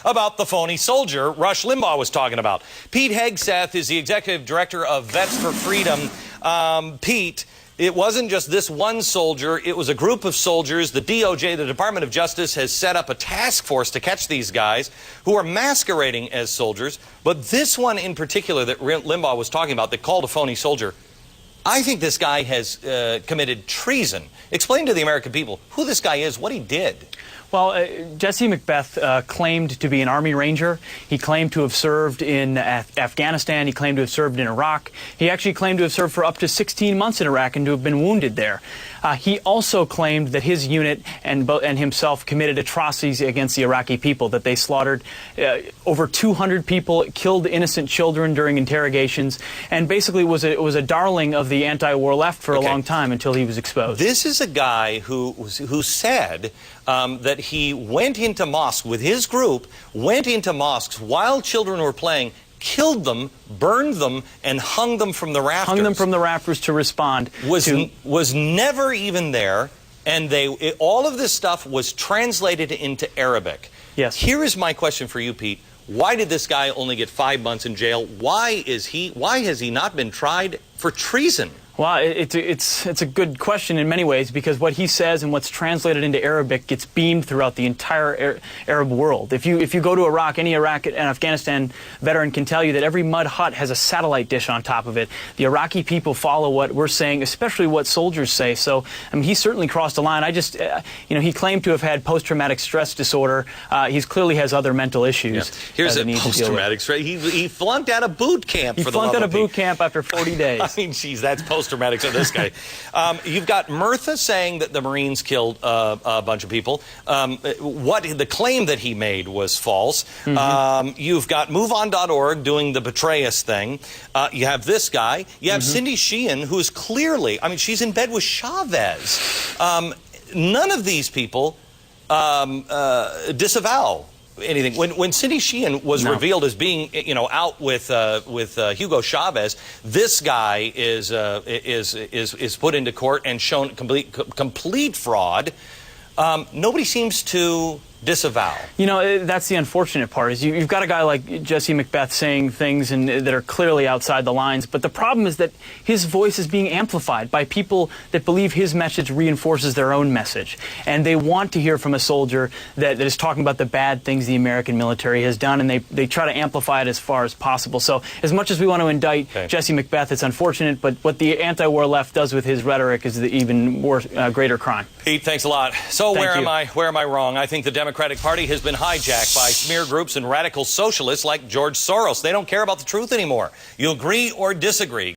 about the phony soldier Rush Limbaugh was talking about. Pete Hegseth is the executive director of Vets for Freedom. Pete, it wasn't just this one soldier, it was a group of soldiers. The DOJ, the Department of Justice, has set up a task force to catch these guys who are masquerading as soldiers. But this one in particular that Limbaugh was talking about that called a phony soldier, I think this guy has committed treason. Explain to the American people who this guy is, what he did. Well, Jesse Macbeth claimed to be an Army Ranger. He claimed to have served in Afghanistan. He claimed to have served in Iraq. He actually claimed to have served for up to 16 months in Iraq and to have been wounded there. He also claimed that his unit and himself committed atrocities against the Iraqi people, that they slaughtered over 200 people, killed innocent children during interrogations, and basically was a darling of the anti-war left for a long time until he was exposed. This is a guy who said that he went into mosques with his group, went into mosques while children were playing, killed them, burned them, and hung them from the rafters. Hung them from the rafters to respond. Was never even there, and all of this stuff was translated into Arabic. Yes. Here is my question for you, Pete. Why did this guy only get 5 months in jail? Why has he not been tried for treason? Well, it's a good question in many ways, because what he says and what's translated into Arabic gets beamed throughout the entire Arab world. If you go to Iraq, any Iraq and Afghanistan veteran can tell you that every mud hut has a satellite dish on top of it. The Iraqi people follow what we're saying, especially what soldiers say. So, I mean, he certainly crossed the line. He claimed to have had post-traumatic stress disorder. He clearly has other mental issues. Yeah. Here's a post-traumatic stress. He flunked out of boot camp. He flunked out of boot camp after 40 days. I mean, geez, that's post-traumatic to this guy. You've got Murtha saying that the Marines killed a bunch of people. The claim that he made was false. You've got MoveOn.org doing the betray us thing. You have this guy. You have Cindy Sheehan, who is clearly, I mean, she's in bed with Chavez. None of these people disavow anything. When Cindy Sheehan was revealed as being, out with Hugo Chavez, this guy is put into court and shown complete fraud. Nobody seems to disavow. That's the unfortunate part, is you've got a guy like Jesse Macbeth saying things that are clearly outside the lines, but the problem is that his voice is being amplified by people that believe his message reinforces their own message, and they want to hear from a soldier that is talking about the bad things the American military has done, and they try to amplify it as far as possible. So as much as we want to indict Jesse Macbeth, it's unfortunate, but what the anti-war left does with his rhetoric is the even more greater crime. Pete, thanks a lot. So where am I wrong? I think the Democratic Party has been hijacked by smear groups and radical socialists like George Soros. They don't care about the truth anymore. You agree or disagree?